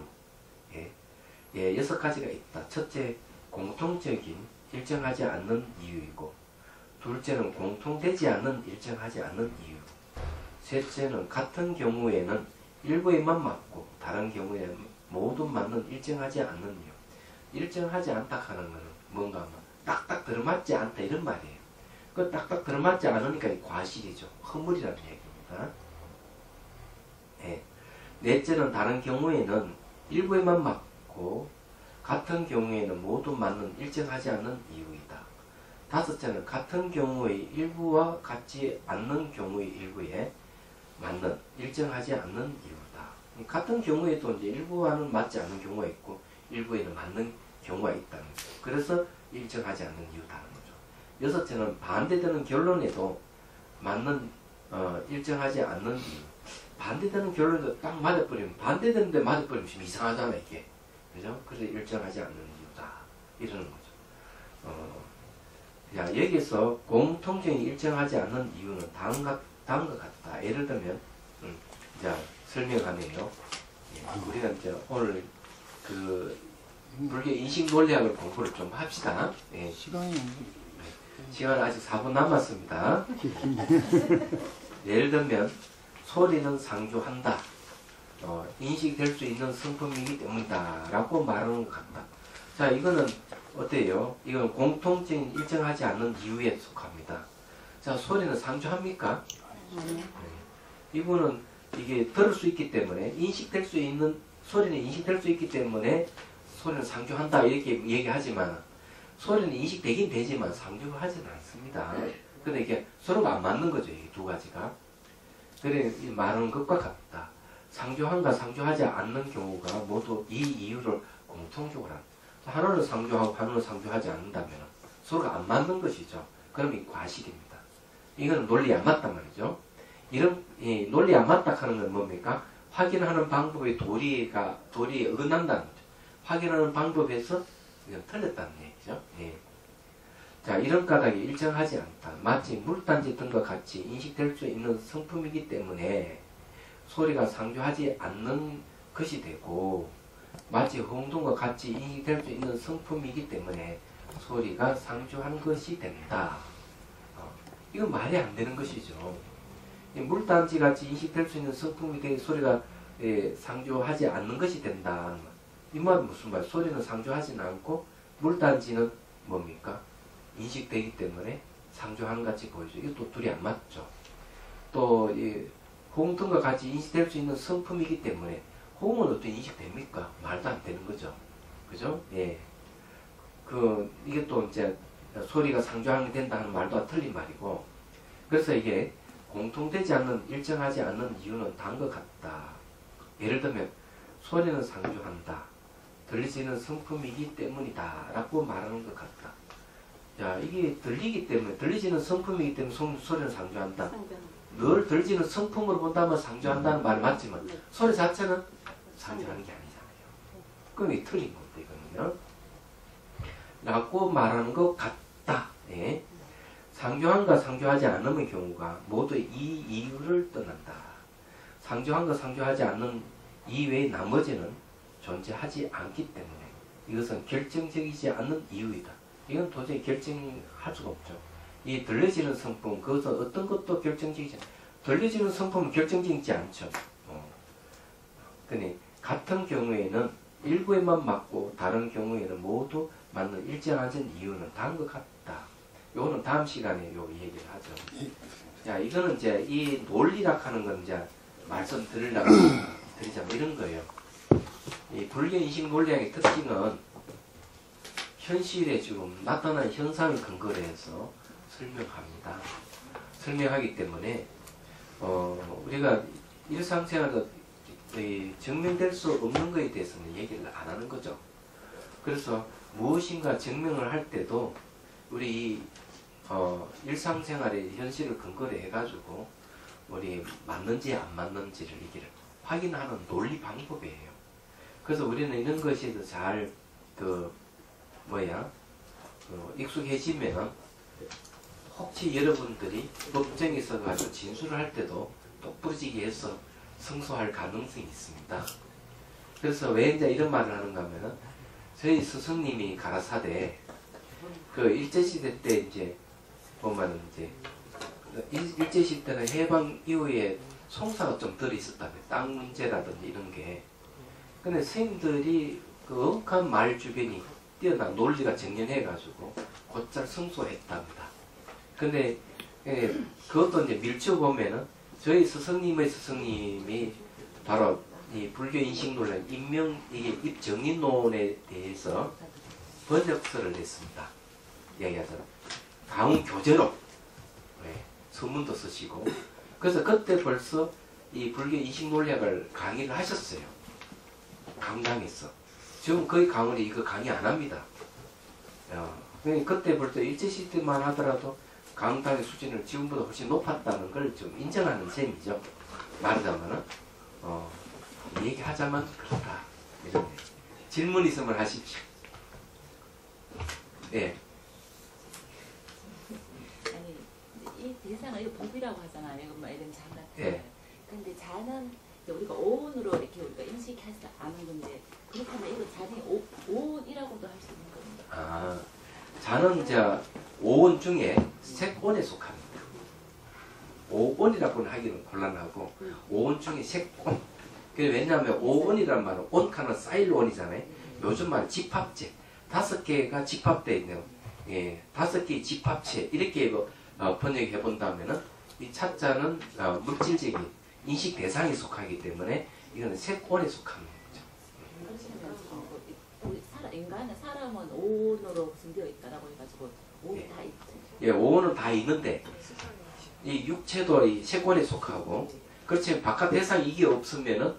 6가지가 있다. 첫째, 공통적인 일정하지 않는 이유이고, 둘째는 공통되지 않는 일정하지 않는 이유, 셋째는 같은 경우에는 일부에만 맞고 다른 경우에는 모두 맞는 일정하지 않는 이유. 일정하지 않다 하는 것은 뭔가 딱딱 들어맞지 않다 이런 말이에요. 그 딱딱 들어맞지 않으니까 과실이죠. 허물이라는 얘기입니다. 넷째는 다른 경우에는 일부에만 맞고 같은 경우에는 모두 맞는 일정하지 않는 이유이다. 다섯째는 같은 경우의 일부와 같지 않는 경우의 일부에 맞는 일정하지 않는 이유다. 같은 경우에도 이제 일부와는 맞지 않는 경우가 있고 일부에는 맞는 경우가 있다는 거죠. 그래서 일정하지 않는 이유다는 거죠. 여섯째는 반대되는 결론에도 맞는 일정하지 않는 이유. 반대되는 결론에도 딱 맞아버리면 반대되는데 맞아버리면 좀 이상하잖아 이게. 그죠? 그래서 일정하지 않는 이유다. 이러는 거죠. 자, 여기서 공통적인 일정하지 않는 이유는 다음과 같다. 예를 들면, 자, 설명하면요. 우리가 이제 오늘 그 불교 인식 논리학을 공부를 좀 합시다. 시간 아직 4분 남았습니다. 예를 들면, 소리는 상주한다. 인식될 수 있는 성품이기 때문이다. 라고 말하는 것 같다. 자, 이거는 어때요? 이건 공통적인 일정하지 않는 이유에 속합니다. 자, 소리는 상주합니까? 이분은 이게 들을 수 있기 때문에 인식될 수 있는 소리는 인식될 수 있기 때문에 소리는 상주한다 이렇게 얘기하지만 소리는 인식되긴 되지만 상주하지는 않습니다. 근데 이게 서로가 안 맞는 거죠. 이 두 가지가. 그래 말하는 것과 같다. 상주한과 상주하지 않는 경우가 모두 이 이유를 공통적으로 한다. 하나는 상주하고 하나는 상주하지 않는다면 서로가 안 맞는 것이죠. 그럼 이 과실입니다. 이거는 논리 안 맞단 말이죠. 이런 논리 안 맞다 하는 건 뭡니까? 확인하는 방법의 도리에 어긋난다는 거죠. 확인하는 방법에서 이건 틀렸다는 얘기죠. 자, 이런 까닭이 일정하지 않다. 마치 물단지 등과 같이 인식될 수 있는 성품이기 때문에 소리가 상주하지 않는 것이 되고 마치 홍동과 같이 인식될 수 있는 성품이기 때문에 소리가 상주한 것이 된다. 이건 말이 안 되는 것이죠. 물단지 같이 인식될 수 있는 성품이 되게 소리가 상주하지 않는 것이 된다. 이 말은 무슨 말? 소리는 상주하지는 않고 물단지는 뭡니까? 인식되기 때문에 상주하는 같이 보이죠. 이것도 둘이 안 맞죠. 또 홍등과 같이 인식될 수 있는 성품이기 때문에 홍은 어떻게 인식됩니까? 말도 안 되는 거죠. 그죠? 이게 또 이제 소리가 상주하게 된다 하는 말도 틀린 말이고, 그래서 이게 공통되지 않는, 일정하지 않는 이유는 다음과 같다. 예를 들면, 소리는 상주한다. 들리지는 성품이기 때문이다. 라고 말하는 것 같다. 자, 이게 들리기 때문에, 들리지는 성품이기 때문에 소리는 상주한다. 늘 들리지는 성품으로 본다면 상주한다는 말이 맞지만, 소리 자체는 상주하는 게 아니잖아요. 그럼 이게 틀린 겁니다, 이거는요. 라고 말하는 것 같다. 상주한과 상주하지 않음의 경우가 모두 이 이유를 떠난다. 상주한과 상주하지 않는 이외의 나머지는 존재하지 않기 때문에 이것은 결정적이지 않는 이유이다. 이건 도저히 결정할 수가 없죠. 이 들려지는 성품, 그것은 어떤 것도 결정적이지 않아요. 들려지는 성품은 결정적이지 않죠. 근데 같은 경우에는 일부에만 맞고 다른 경우에는 모두 맞는 일정한 이유는 다른 것 같다. 요거는 다음 시간에 요 얘기를 하죠. 자, 이거는 이제 이 논리라 하는 건 이제 말씀드리자면 이런 거예요. 이 불교인식 논리학의 특징은 현실에 지금 나타난 현상을 근거로 해서 설명합니다. 설명하기 때문에 우리가 일상생활에서 증명될 수 없는 것에 대해서는 얘기를 안 하는 거죠. 그래서 무엇인가 증명을 할 때도 우리 일상생활의 현실을 근거로 해가지고 우리 맞는지 안 맞는지를 얘기를 확인하는 논리 방법이에요. 그래서 우리는 이런 것에 잘 익숙해지면 혹시 여러분들이 법정에 있어가지고 진술을 할 때도 똑부러지게 해서 승소할 가능성이 있습니다. 그래서 왜 이제 이런 말을 하는가 하면은 저희 스승님이 가라사대 그 일제시대 때 이제 보면은 이제 일제시대는 해방 이후에 송사가 좀 덜 있었다며 땅 문제라든지 이런 게. 근데 스님들이 그 엄격한 말 주변이 뛰어난 논리가 정연해가지고 곧잘 승소했답니다. 근데 그것도 이제 밀쳐보면은 저희 스승님의 스승님이 바로 이 불교 인식론의 이게 입정인론에 대해서 번역서를 냈습니다. 이야기하자면 강교제로 서문도 쓰시고 그래서 그때 벌써 이 불교 인식논리학을 강의를 하셨어요. 강당에서. 지금 거의 강의를 이거 강의 안 합니다. 그때 벌써 일제시대만 하더라도 강당의 수준을 지금보다 훨씬 높았다는 걸 좀 인정하는 셈이죠. 말하자면은 얘기하자면 그렇다. 이런 질문 있으면 하십시오. 예. 아니 이 대상을 이거 법이라고 하잖아요. 이거 뭐 이런 잔 같은. 예. 근데 잔은 오리가 오온으로 이렇게 우리가 인식해서 아는 건데 그렇다면 이거 잔이 오온이라고도 할 수 있는 겁니다. 아, 잔은 이제 오온 중에 색온에 속합니다. 오온이라고는 하기는 곤란하고 오온 중에 색온. 왜냐하면 오온이란 말은 온카는 쌓일 온이잖아요. 요즘 말 집합체 5개가 집합되어 있는 5개의 집합체 이렇게 번역해 본다면은 이 차자는 물질적인 인식 대상에 속하기 때문에 이거는 색온에 속하는 거죠. 우리 인간은 사람은 오온으로 구성되어 있다라고 해가지고 오온 다 있죠. 예, 오온은 다 있는데 이 육체도 이 색온에 속하고 그렇지만 바깥 대상 이게 없으면은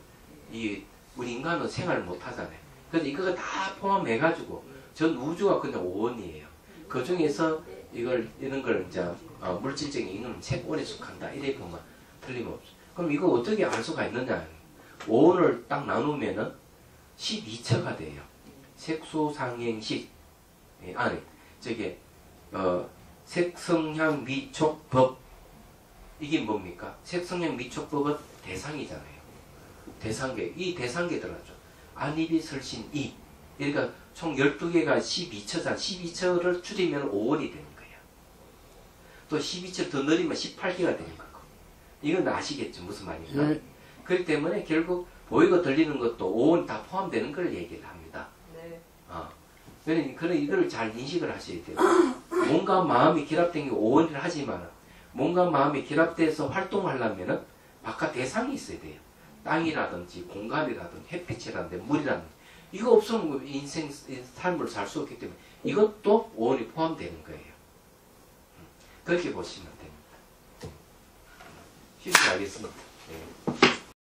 우리 인간은 생활을 못 하잖아요. 그래서 이거가 다 포함해가지고 전 우주가 그냥 오온이에요. 그 중에서 이런 걸 이제 물질적인 이거는 색온에 속한다. 이래 보면 틀림없어. 그럼 이거 어떻게 알 수가 있느냐? 오온을 딱 나누면은 12처가 돼요. 색수상행식 아니 저게 색성향 미촉법 이게 뭡니까? 색성향 미촉법은 대상이잖아요. 대상계 이 대상계 들어가죠. 안입이 설신 이 그러니까 총 12개가 12처잖아. 12처를 줄이면 5원이 되는 거예요. 또 12처 더 늘리면 18개가 되는 거고. 이건 아시겠죠? 무슨 말인가? 네. 그렇기 때문에 결국 보이고 들리는 것도 5원 다 포함되는 걸 얘기를 합니다. 네. 그러니까 이걸 잘 인식을 하셔야 돼요. 몸과 마음이 결합된 게 5원을 하지만 몸과 마음이 결합돼서 활동하려면은 바깥 대상이 있어야 돼요. 땅이라든지 공간이라든지 햇빛이라든지 물이라든지 이거 없으면 인생 삶을 살 수 없기 때문에 이것도 5원이 포함되는 거예요. 그렇게 보시면 됩니다. 쉽게 알겠습니다. 네.